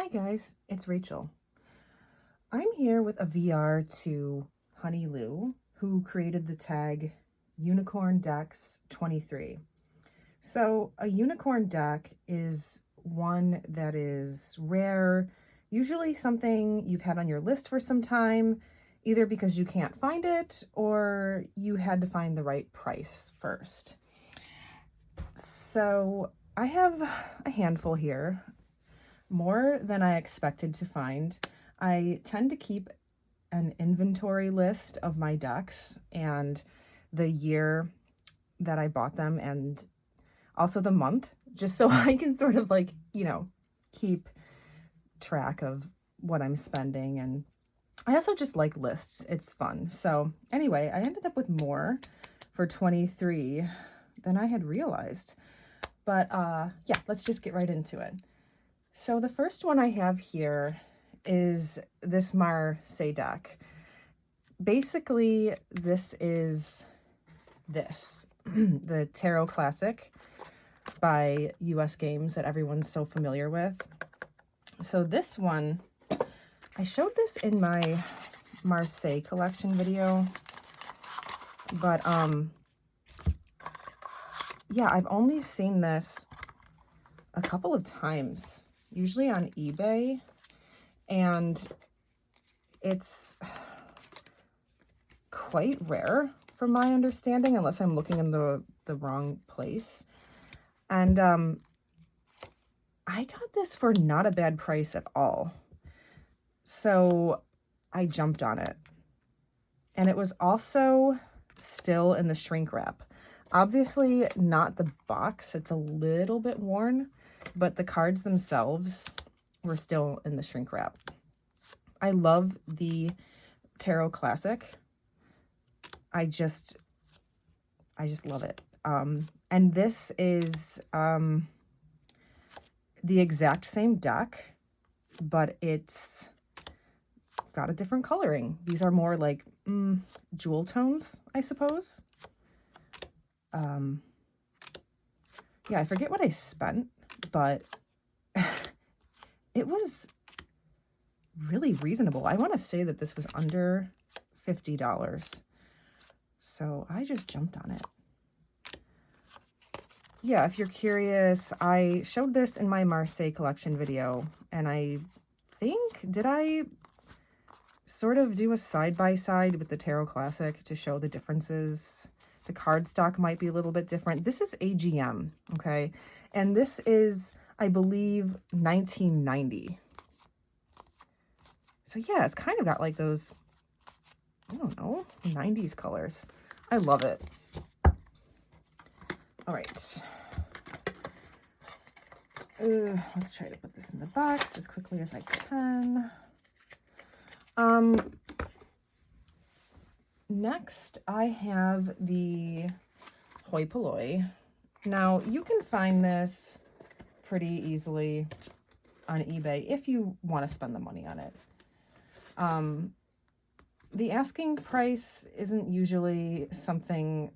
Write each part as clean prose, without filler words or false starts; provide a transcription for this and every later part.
Hi guys, it's Rachel. I'm here with a VR to Honey Lou, who created the tag Unicorn Decks 23. So a unicorn deck is one that is rare, usually something you've had on your list for some time, either because you can't find it or you had to find the right price first. So I have a handful here, more than I expected to find. I tend to keep an inventory list of my decks and the year that I bought them and also the month, just so I can sort of like, keep track of what I'm spending. And I also just like lists. It's fun. So anyway, I ended up with more for 23 than I had realized. But yeah, let's just get right into it. So the first one I have here is this Marseille deck. Basically, this is the Tarot Classic by US Games that everyone's so familiar with. So this one, I showed this in my Marseille collection video, but yeah, I've only seen this a couple of times, usually on eBay, and it's quite rare from my understanding, unless I'm looking in the wrong place. And I got this for not a bad price at all. So I jumped on it. And it was also still in the shrink wrap. Obviously not the box, it's a little bit worn, but the cards themselves were still in the shrink wrap. I love the Tarot Classic. I just love it. And this is the exact same deck, but it's got a different coloring. These are more like jewel tones, I suppose. Yeah, I forget what I spent, but it was really reasonable. I want to say that this was under $50. So I just jumped on it. Yeah, if you're curious, I showed this in my Marseille collection video, and I think, did I sort of do a side-by-side with the Tarot Classic to show the differences? The cardstock might be a little bit different. This is AGM, okay? And this is, I believe, 1990. So yeah, it's kind of got like those, I don't know, 90s colors. I love it. All right. Let's try to put this in the box as quickly as I can. Next, I have the Hoi Polloi. Now, you can find this pretty easily on eBay if you want to spend the money on it. The asking price isn't usually something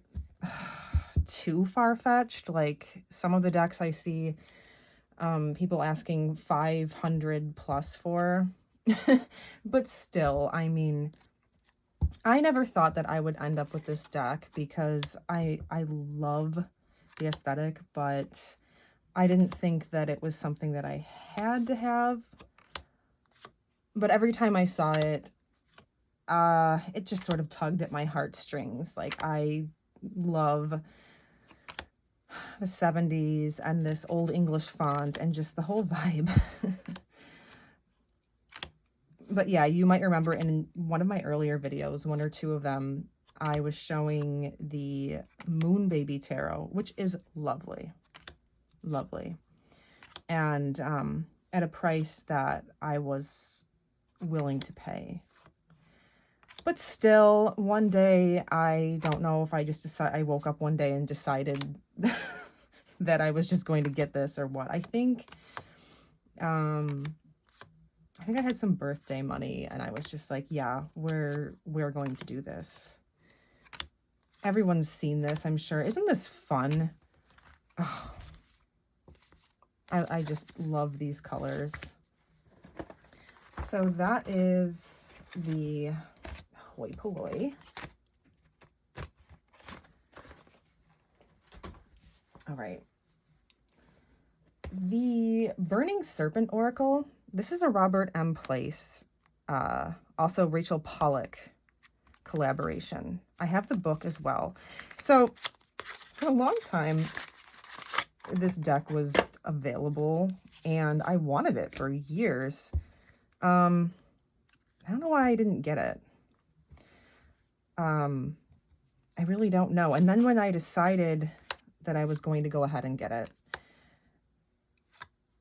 too far-fetched. Like some of the decks I see people asking 500 plus for. But still, I mean, I never thought that I would end up with this deck because I love the aesthetic, but I didn't think that it was something that I had to have. But every time I saw it, it just sort of tugged at my heartstrings. Like, I love the 70s and this old English font and just the whole vibe. But yeah, you might remember in one of my earlier videos, one or two of them, I was showing the Moon Baby Tarot, which is lovely. Lovely. And at a price that I was willing to pay. But still, one day, I don't know if I woke up one day and decided that I was just going to get this or what. I think I had some birthday money and I was just like, yeah, we're going to do this. Everyone's seen this, I'm sure. Isn't this fun? Oh, I just love these colors. So that is the Hoi Polloi. All right. The Burning Serpent Oracle. This is a Robert M. Place, also Rachel Pollack collaboration. I have the book as well. So for a long time, this deck was available and I wanted it for years. I don't know why I didn't get it. I really don't know. And then when I decided that I was going to go ahead and get it,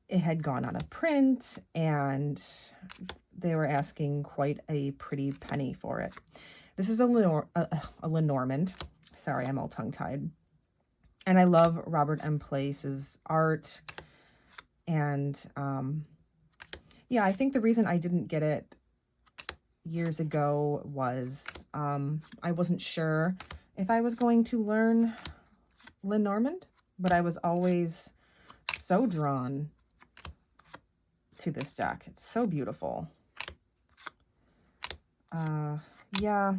it had gone out of print and they were asking quite a pretty penny for it. This is a Lenormand. Sorry, I'm all tongue-tied. And I love Robert M. Place's art. And yeah, I think the reason I didn't get it years ago was I wasn't sure if I was going to learn Lenormand, but I was always so drawn to this deck. It's so beautiful. Yeah.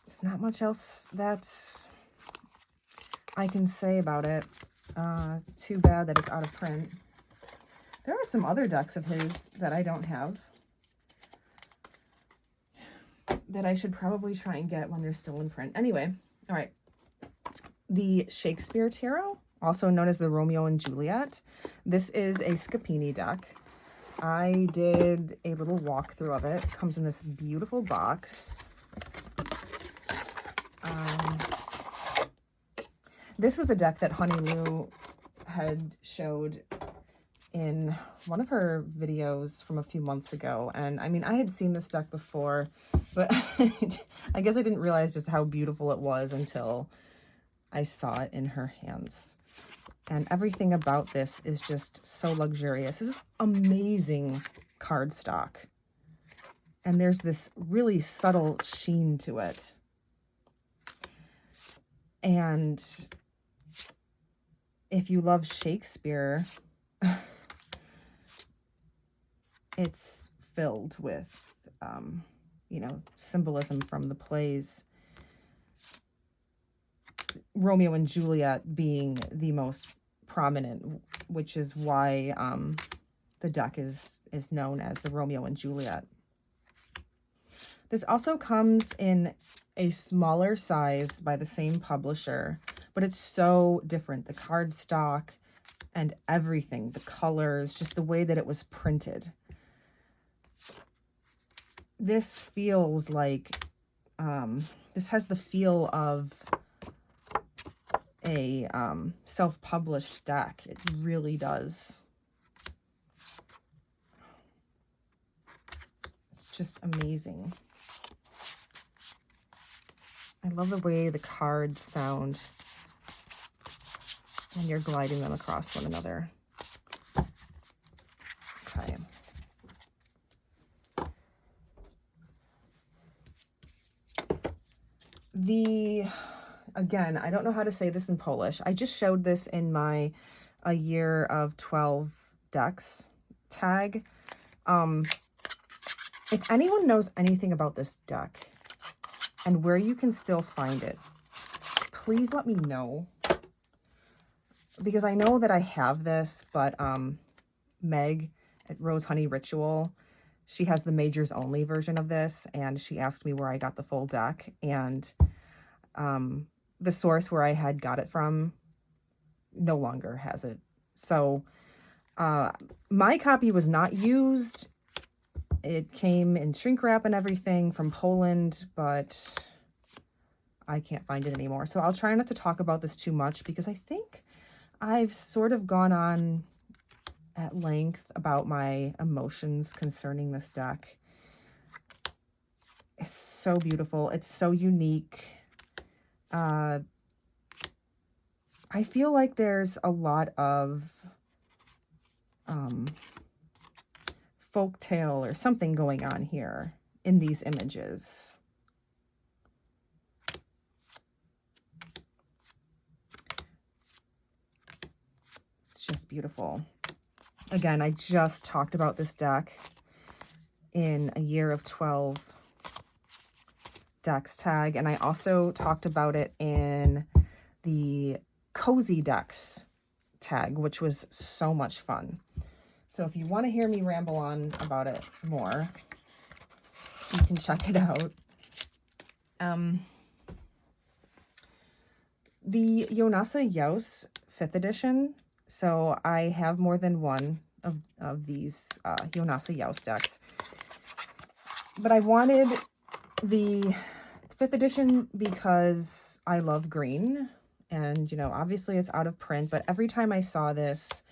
There's not much else that's I can say about it. It's too bad that it's out of print. There are some other decks of his that I don't have that I should probably try and get when they're still in print. Anyway, all right. The Shakespeare Tarot, also known as the Romeo and Juliet. This is a Scapini deck. I did a little walkthrough of it. It comes in this beautiful box. This was a deck that Honey Lou had showed in one of her videos from a few months ago. And I mean, I had seen this deck before, but I guess I didn't realize just how beautiful it was until I saw it in her hands. And everything about this is just so luxurious. This is amazing cardstock. And there's this really subtle sheen to it. And if you love Shakespeare, it's filled with, you know, symbolism from the plays. Romeo and Juliet being the most prominent, which is why the deck is known as the Romeo and Juliet. This also comes in a smaller size by the same publisher, but it's so different. The cardstock and everything, the colors, just the way that it was printed. This feels like, this has the feel of a self-published deck. It really does. It's just amazing. I love the way the cards sound when you're gliding them across one another. Okay. Again, I don't know how to say this in Polish. I just showed this in my A Year of 12 Decks tag. If anyone knows anything about this deck and where you can still find it, please let me know. Because I know that I have this, but Meg at Rose Honey Ritual, she has the Majors Only version of this, and she asked me where I got the full deck, and the source where I had got it from no longer has it. So my copy was not used. It came in shrink wrap and everything from Poland, but I can't find it anymore. So I'll try not to talk about this too much because I think I've sort of gone on at length about my emotions concerning this deck. It's so beautiful. It's so unique. I feel like there's a lot of folktale or something going on here in these images. beautiful. Again, I just talked about this deck in a year of 12 decks tag, and I also talked about it in the cozy decks tag, which was so much fun. So if you want to hear me ramble on about it more, you can check it out. The Yasa Yos 5th edition. So I have more than one of these Yasa Yos decks. But I wanted the 5th edition because I love green. And, you know, obviously it's out of print. But every time I saw this,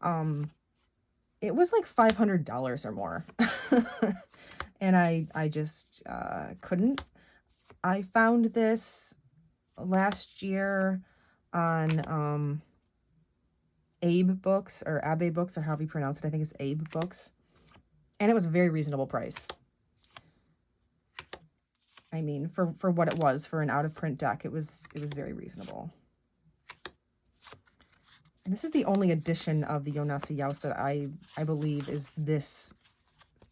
it was like $500 or more. And I just couldn't. I found this last year on Abe Books, or Abe Books, or however you pronounce it. I think it's Abe Books. And it was a very reasonable price. I mean, for what it was, for an out-of-print deck, it was very reasonable. And this is the only edition of the Yasa Yos that I believe is this,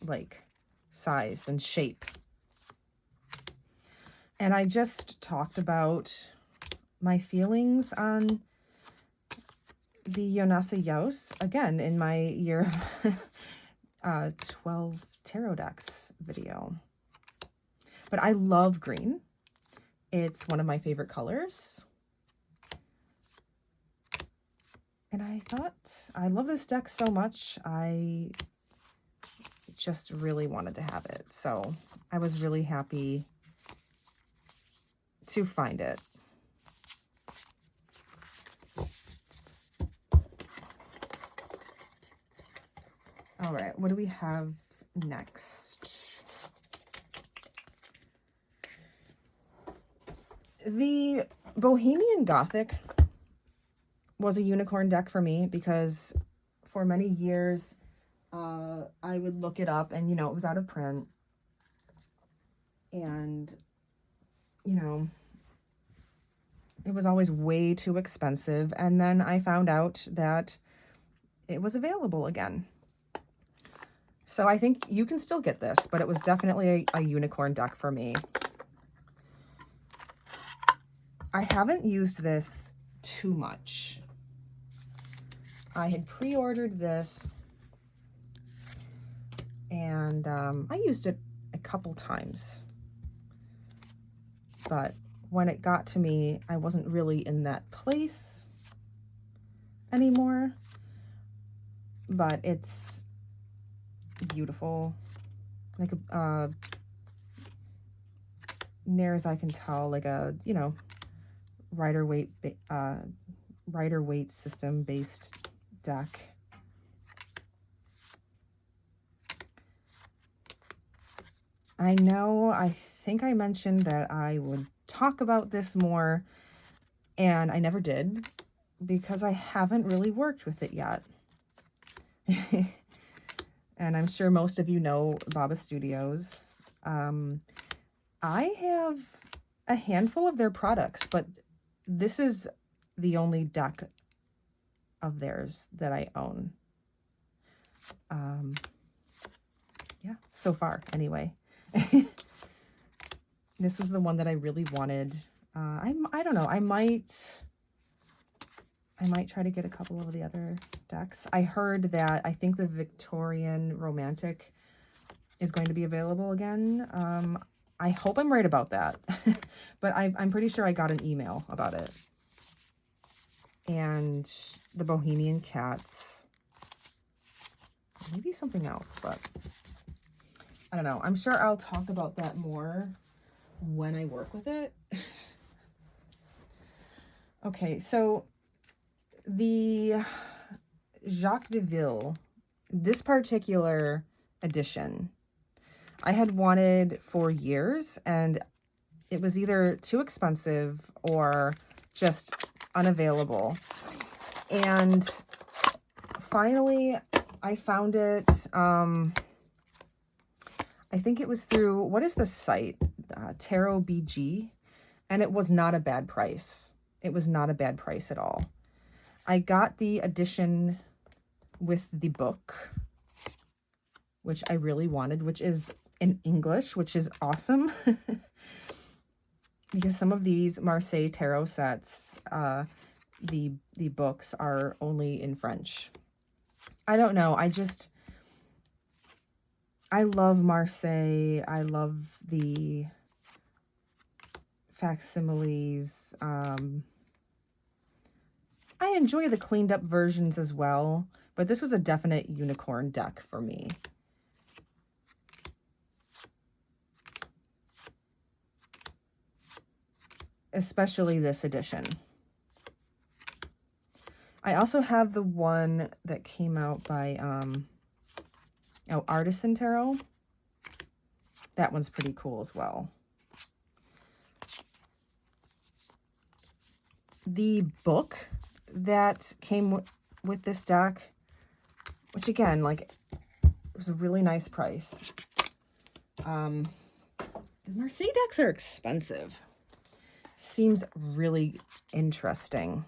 like, size and shape. And I just talked about my feelings on the Yasa Yos, again, in my year of 12 tarot decks video. But I love green. It's one of my favorite colors. And I thought, I love this deck so much, I just really wanted to have it. So I was really happy to find it. All right, what do we have next? The Bohemian Gothic was a unicorn deck for me because for many years I would look it up and, you know, it was out of print. And, you know, it was always way too expensive. And then I found out that it was available again. So I think you can still get this, but it was definitely a unicorn deck for me. I haven't used this too much. I had pre-ordered this, and I used it a couple times. But when it got to me, I wasn't really in that place anymore. But it's beautiful. Like near as I can tell, like a, you know, rider weight system based deck. I know, I think I mentioned that I would talk about this more, and I never did because I haven't really worked with it yet. And I'm sure most of you know Baba Studios. I have a handful of their products, but this is the only deck of theirs that I own. Yeah, so far anyway. This was the one that I really wanted. I don't know. I might try to get a couple of the other decks. I heard that I think the Victorian Romantic is going to be available again. I hope I'm right about that. But I'm pretty sure I got an email about it. And the Bohemian Cats. Maybe something else, but I don't know. I'm sure I'll talk about that more when I work with it. Okay, so the Jacq Ville, this particular edition, I had wanted for years, and it was either too expensive or just unavailable. And finally, I found it, I think it was through, what is the site? Tarot BG, and it was not a bad price. It was not a bad price at all. I got the edition with the book, which I really wanted, which is in English, which is awesome. Because some of these Marseille tarot sets, the books are only in French. I don't know. I love Marseille. I love the facsimiles. I enjoy the cleaned up versions as well, but this was a definite unicorn deck for me. Especially this edition. I also have the one that came out by Artisan Tarot. That one's pretty cool as well. The book that came with this deck, which again, like, it was a really nice price. Marseille decks are expensive. Seems really interesting.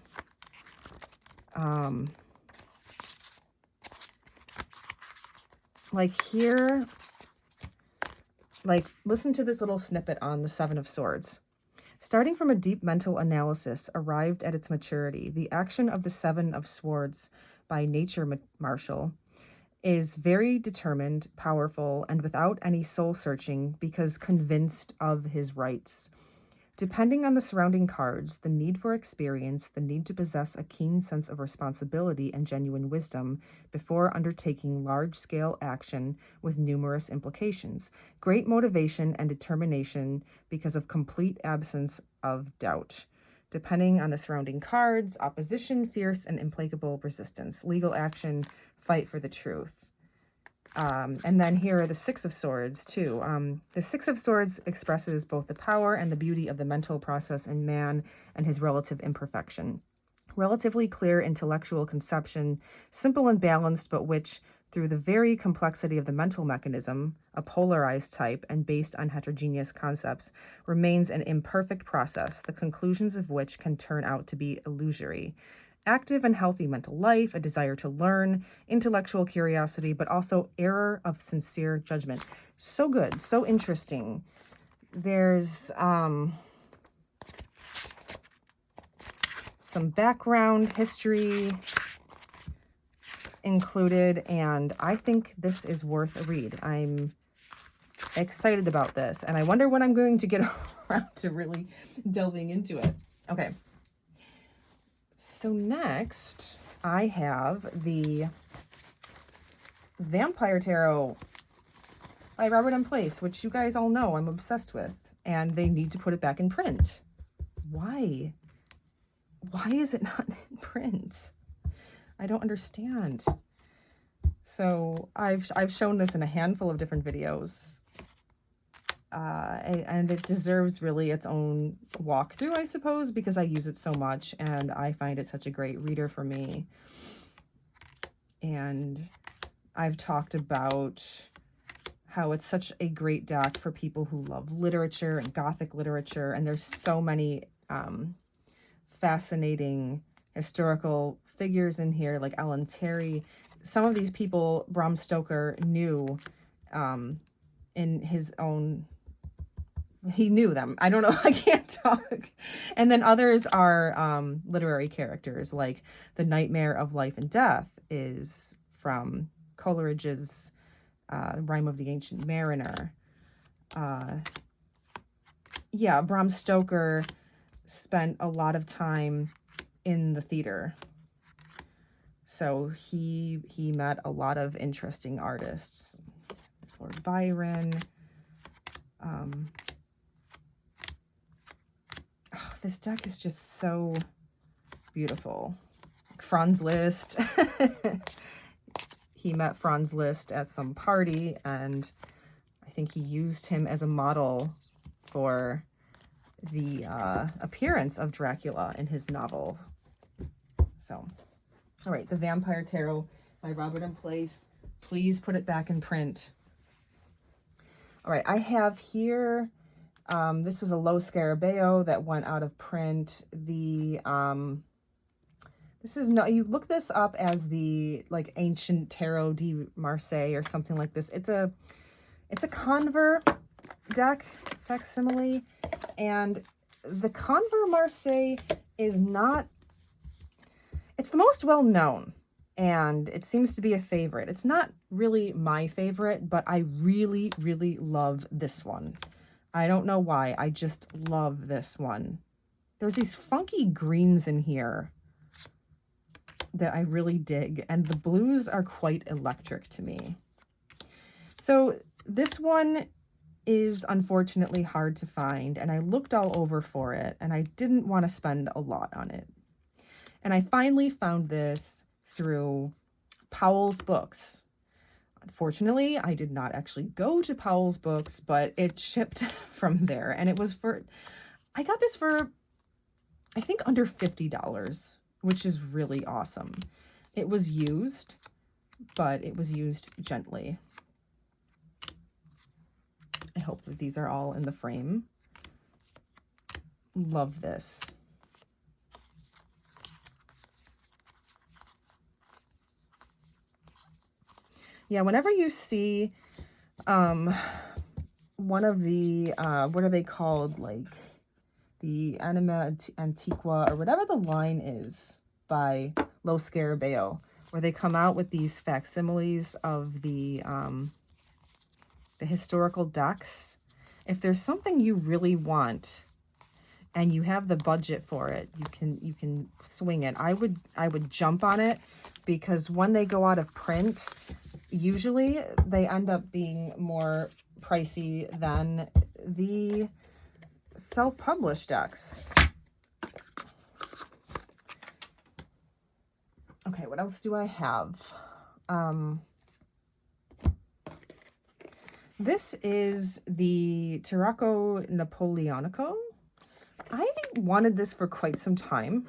Like here, like, listen to this little snippet on the Seven of Swords. Starting from a deep mental analysis arrived at its maturity, the action of the Seven of Swords by nature Marshall is very determined, powerful, and without any soul-searching because convinced of his rights. Depending on the surrounding cards, the need for experience, the need to possess a keen sense of responsibility and genuine wisdom before undertaking large-scale action with numerous implications, great motivation and determination because of complete absence of doubt. Depending on the surrounding cards, opposition, fierce and implacable resistance, legal action, fight for the truth. And then here are the Six of Swords, too. The Six of Swords expresses both the power and the beauty of the mental process in man and his relative imperfection. Relatively clear intellectual conception, simple and balanced, but which, through the very complexity of the mental mechanism, a polarized type and based on heterogeneous concepts, remains an imperfect process, the conclusions of which can turn out to be illusory. Active and healthy mental life, a desire to learn, intellectual curiosity, but also error of sincere judgment. So good, so interesting. There's some background history included, and I think this is worth a read. I'm excited about this, and I wonder when I'm going to get around to really delving into it. Okay. So next, I have the Vampire Tarot by Robert M. Place, which you guys all know I'm obsessed with, and they need to put it back in print. Why? Why is it not in print? I don't understand. So I've shown this in a handful of different videos. And it deserves really its own walkthrough, I suppose, because I use it so much and I find it such a great reader for me. And I've talked about how it's such a great deck for people who love literature and Gothic literature, and there's so many fascinating historical figures in here, like Ellen Terry. Some of these people Bram Stoker knew in his own... He knew them. I don't know. I can't talk. And then others are literary characters, like The Nightmare of Life and Death is from Coleridge's Rime of the Ancient Mariner. Yeah, Bram Stoker spent a lot of time in the theater. So he met a lot of interesting artists. There's Lord Byron. This deck is just so beautiful. Franz Liszt. He met Franz Liszt at some party, and I think he used him as a model for the appearance of Dracula in his novel. So, all right, the Vampire Tarot by Robert M. Place. Please put it back in print. All right, I have here... this was a Lo Scarabeo that went out of print. The This is no, you look this up as the like ancient Tarot de Marseille or something like this. It's a Conver deck facsimile, and the Conver Marseille is not, it's the most well known and it seems to be a favorite. It's not really my favorite, but I really, really love this one. I don't know why. I just love this one. There's these funky greens in here that I really dig, and the blues are quite electric to me. So this one is unfortunately hard to find, and I looked all over for it, and I didn't want to spend a lot on it. And I finally found this through Powell's Books. Unfortunately, I did not actually go to Powell's Books, but it shipped from there, and it was for, I got this for, I think, under $50, which is really awesome. It was used, but it was used gently. I hope that these are all in the frame. Love this. Yeah, whenever you see one of the, what are they called? Like the Anima Antiqua or whatever the line is by Lo Scarabeo, where they come out with these facsimiles of the historical decks. If there's something you really want and you have the budget for it, you can swing it. I would jump on it, because when they go out of print, usually they end up being more pricey than the self-published decks. Okay, what else do I have? This is the Terraco Napoleonico. I wanted this for quite some time.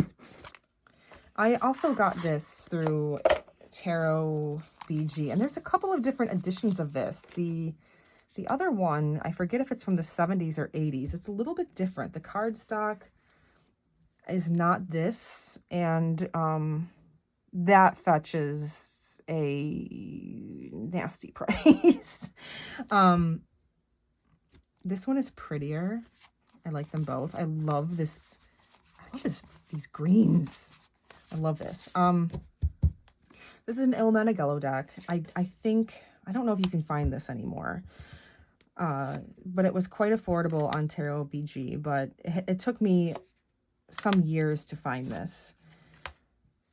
I also got this through Tarot BG, and there's a couple of different editions of this. The other one, I forget if it's from the 70s or 80s. It's a little bit different. The cardstock is not this, and that fetches a nasty price. This one is prettier. I like them both. I love this. These greens. I love this. This is an Il Meneghello deck. I think, I don't know if you can find this anymore. But it was quite affordable on Tarot BG, but it took me some years to find this.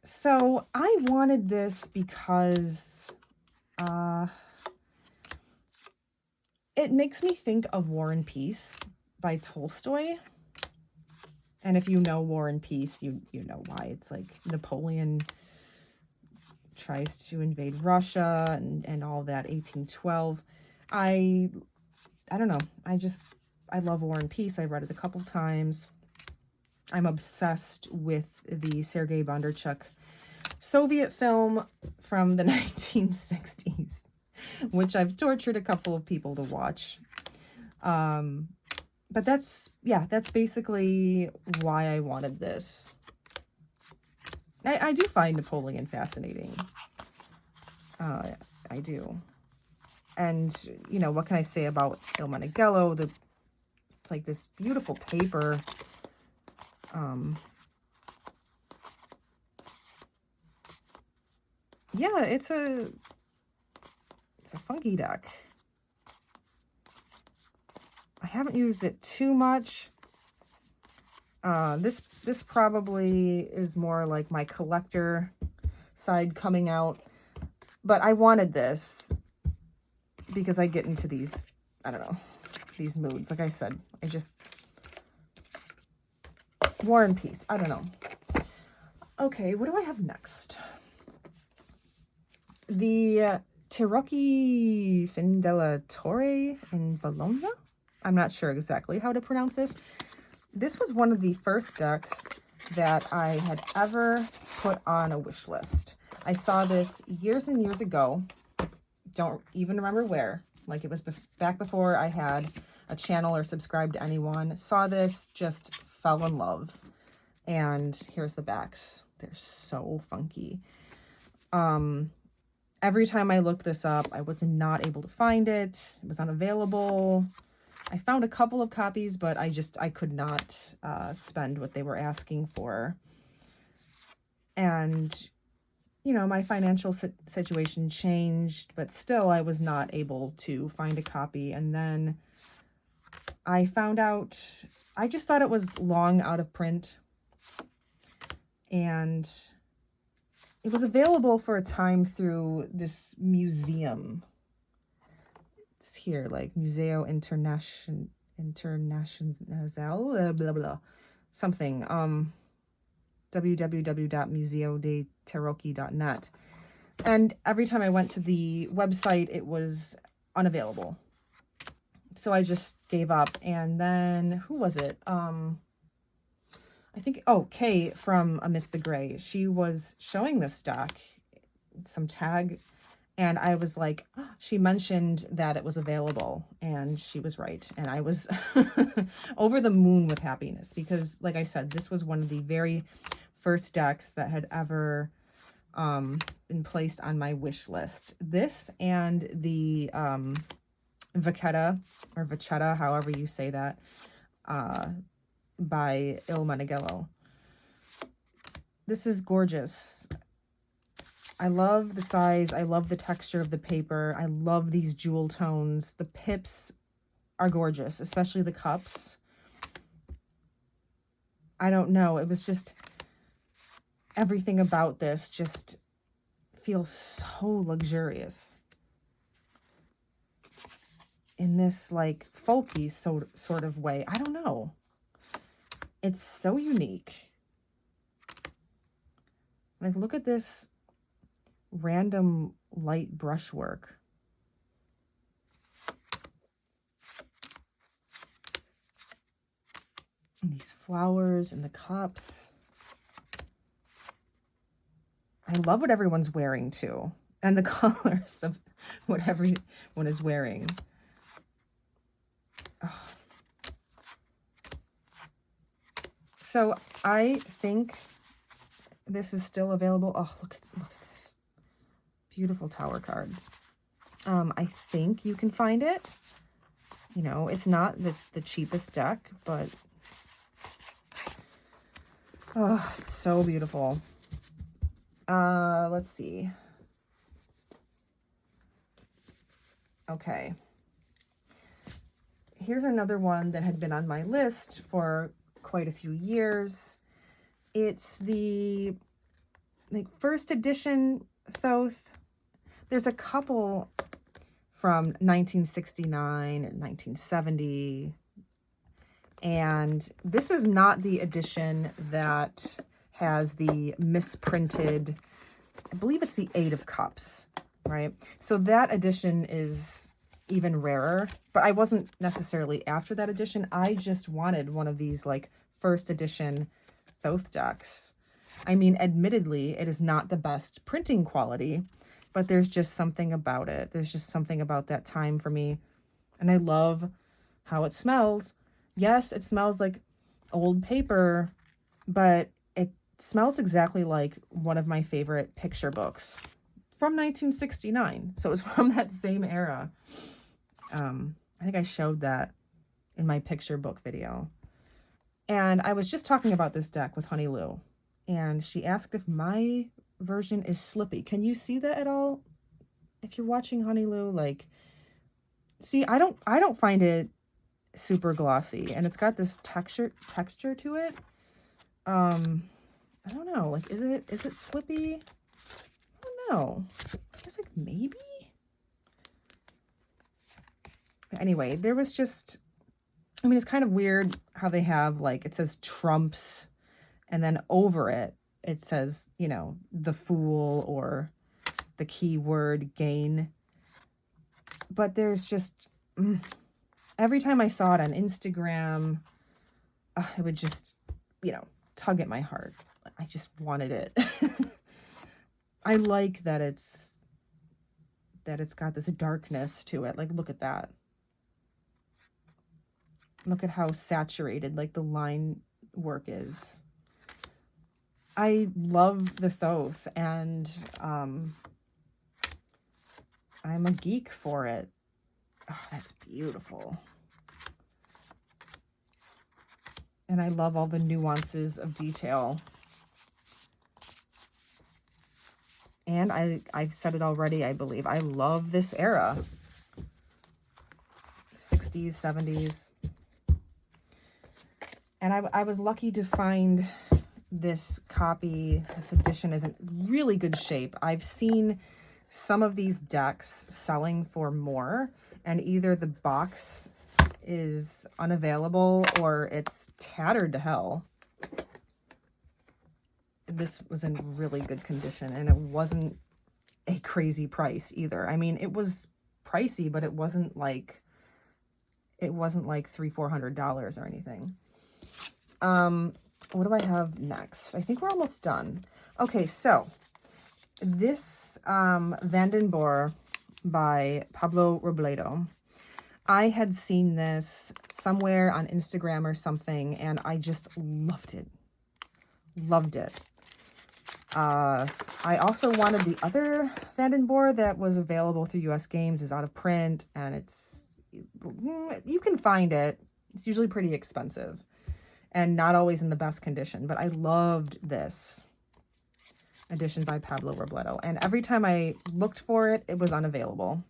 So I wanted this because it makes me think of War and Peace by Tolstoy. And if you know War and Peace, you know why. It's like Napoleon tries to invade Russia and all that, 1812. I don't know. I love War and Peace. I've read it a couple times. I'm obsessed with the Sergei Bondarchuk Soviet film from the 1960s, which I've tortured a couple of people to watch. But that's basically why I wanted this. I do find Napoleon fascinating. I do. And, you know, what can I say about Il Meneghello? It's like this beautiful paper. Yeah, it's a funky deck. I haven't used it too much. This probably is more like my collector side coming out. But I wanted this because I get into these, I don't know, these moods. Like I said, War and Peace. I don't know. Okay, what do I have next? The Tirocchi Fin della Torre in Bologna. I'm not sure exactly how to pronounce this. This was one of the first decks that I had ever put on a wish list. I saw this years and years ago. Don't even remember where. Like, it was back before I had a channel or subscribed to anyone. Saw this, just fell in love. And here's the backs. They're so funky. Every time I looked this up, I was not able to find it. It was unavailable. I found a couple of copies, but I could not spend what they were asking for. And, you know, my financial situation changed, but still I was not able to find a copy. And then I found out, I just thought it was long out of print. And it was available for a time through this museum. It's here, like Museo International, blah, blah, blah, something. www.museodeterrochi.net. And every time I went to the website, it was unavailable. So I just gave up. And then, who was it? I think, Kay from Amidst the Gray. She was showing this deck, some tag, and I was like, she mentioned that it was available, and she was right. And I was over the moon with happiness because, like I said, this was one of the very first decks that had ever been placed on my wish list. This and the Vachetta, however you say that, by Il Meneghello. This is gorgeous. I love the size. I love the texture of the paper. I love these jewel tones. The pips are gorgeous, especially the cups. I don't know. It was just, everything about this just feels so luxurious. In this like folky sort of way. I don't know. It's so unique. Like, look at this random light brushwork. And these flowers and the cups. I love what everyone's wearing too. And the colors of what everyone is wearing. Oh. So I think this is still available. Oh, look at this beautiful tower card. I think you can find it. You know, it's not the cheapest deck, but oh, so beautiful. Let's see. Okay. Here's another one that had been on my list for quite a few years. It's the first edition Thoth. There's a couple from 1969 and 1970. And this is not the edition that has the misprinted, I believe it's the 8 of Cups, right? So that edition is even rarer, but I wasn't necessarily after that edition. I just wanted one of these like first edition Thoth decks. I mean, admittedly, it is not the best printing quality, but there's just something about it. There's just something about that time for me. And I love how it smells. Yes, it smells like old paper, but it smells exactly like one of my favorite picture books from 1969. So it was from that same era. I think I showed that in my picture book video. And I was just talking about this deck with Honey Lou, and she asked if my version is slippy. Can you see that at all? If you're watching Honey Lou, like, see, I don't find it super glossy, and it's got this texture to it. I don't know, like, is it slippy? I don't know. I guess like maybe. Anyway, there was just, I mean, it's kind of weird how they have, like, it says trumps, and then over it, it says, you know, the fool or the keyword gain. But there's just, every time I saw it on Instagram, it would just, you know, tug at my heart. I just wanted it. I like that it's got this darkness to it. Like, look at that. Look at how saturated, like, the line work is. I love the Thoth, and I'm a geek for it. Oh, that's beautiful. And I love all the nuances of detail. And I've said it already, I believe. I love this era. 60s, 70s. And I was lucky to find this copy. This edition is in really good shape. I've seen some of these decks selling for more, and either the box is unavailable or it's tattered to hell. This was in really good condition, and it wasn't a crazy price either. I mean, it was pricey, but it wasn't like $300-400 or anything. What do I have next? I think we're almost done. Okay, so this Vanden Bore by Pablo Robledo. I had seen this somewhere on Instagram or something, and I just loved it. Loved it. I also wanted the other Vanden Bore that was available through US Games. Is out of print, and you can find it. It's usually pretty expensive and not always in the best condition, but I loved this edition by Pablo Robledo, and every time I looked for it, it was unavailable.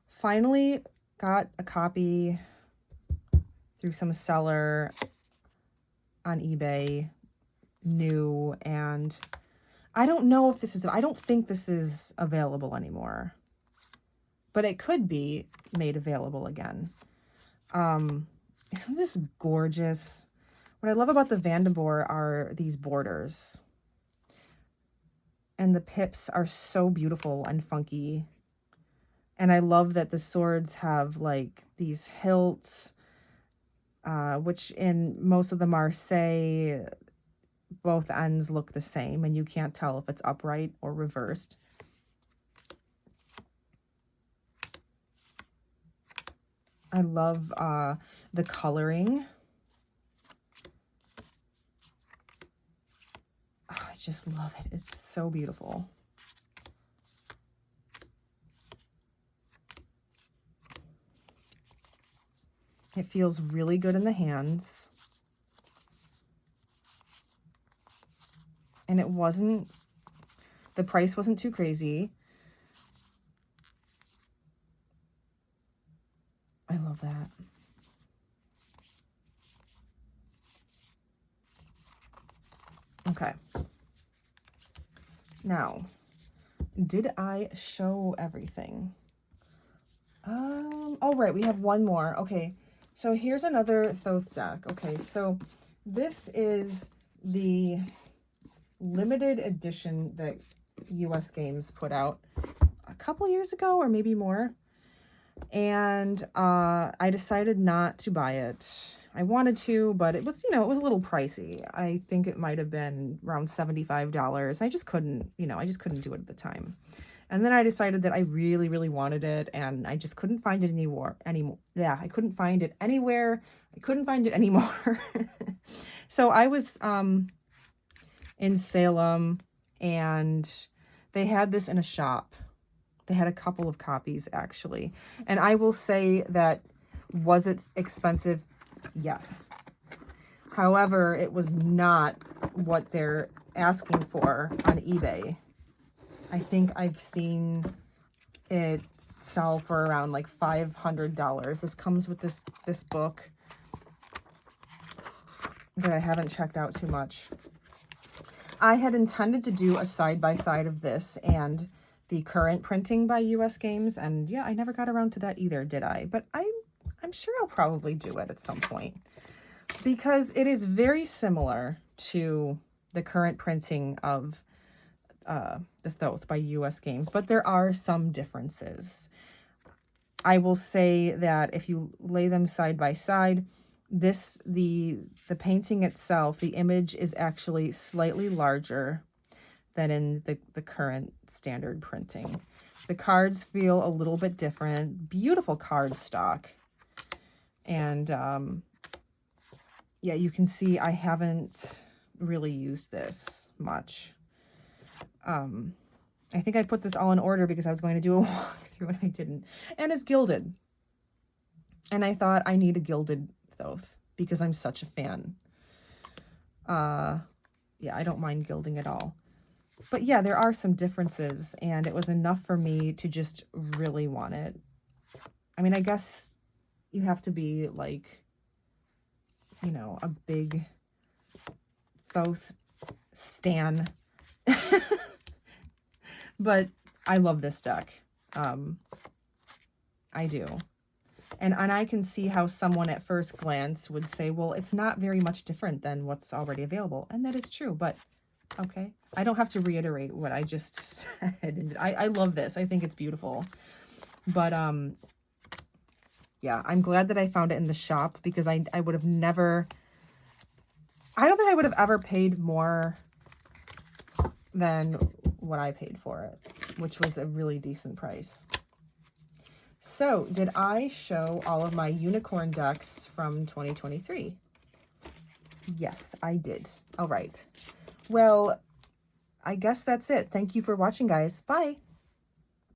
Finally got a copy through some seller on eBay, new, and I don't know if this is, I don't think this is available anymore, but it could be made available again. Isn't this gorgeous? What I love about the Vanden Bore are these borders. And the pips are so beautiful and funky. And I love that the swords have like these hilts, which in most of the Marseille, both ends look the same, and you can't tell if it's upright or reversed. I love the coloring. Oh, I just love it. It's so beautiful. It feels really good in the hands. And the price wasn't too crazy. I love that. Okay. Now, did I show everything? Oh, right, we have one more. Okay, so here's another Thoth deck. Okay, so this is the limited edition that US Games put out a couple years ago, or maybe more. And I decided not to buy it. I wanted to, but it was, it was a little pricey. I think it might have been around $75. I just couldn't do it at the time. And then I decided that I really, really wanted it, and I just couldn't find it anymore. Yeah, I couldn't find it anywhere. I couldn't find it anymore. So I was in Salem, and they had this in a shop. They had a couple of copies, actually. And I will say that, was it expensive? Yes. However, it was not what they're asking for on eBay. I think I've seen it sell for around like $500. This comes with this book that I haven't checked out too much. I had intended to do a side-by-side of this and the current printing by US Games, and yeah, I never got around to that either, did I? But I'm sure I'll probably do it at some point, because it is very similar to the current printing of the Thoth by US Games, but there are some differences. I will say that if you lay them side by side, the painting itself, the image is actually slightly larger than in the current standard printing. The cards feel a little bit different. Beautiful card stock. And yeah, you can see I haven't really use this much. I think I put this all in order because I was going to do a walkthrough and I didn't. And it's gilded. And I thought I need a gilded thoth because I'm such a fan. Yeah, I don't mind gilding at all. But yeah, there are some differences, and it was enough for me to just really want it. I mean, I guess you have to be like, you know, a big thoth stan. But I love this deck. I do. And I can see how someone at first glance would say, well, it's not very much different than what's already available. And that is true, but okay. I don't have to reiterate what I just said. I love this. I think it's beautiful. But yeah, I'm glad that I found it in the shop because I would have never, I don't think I would have ever paid more than what I paid for it, which was a really decent price. So, did I show all of my unicorn decks from 2023? Yes, I did. All right. Well, I guess that's it. Thank you for watching, guys. Bye.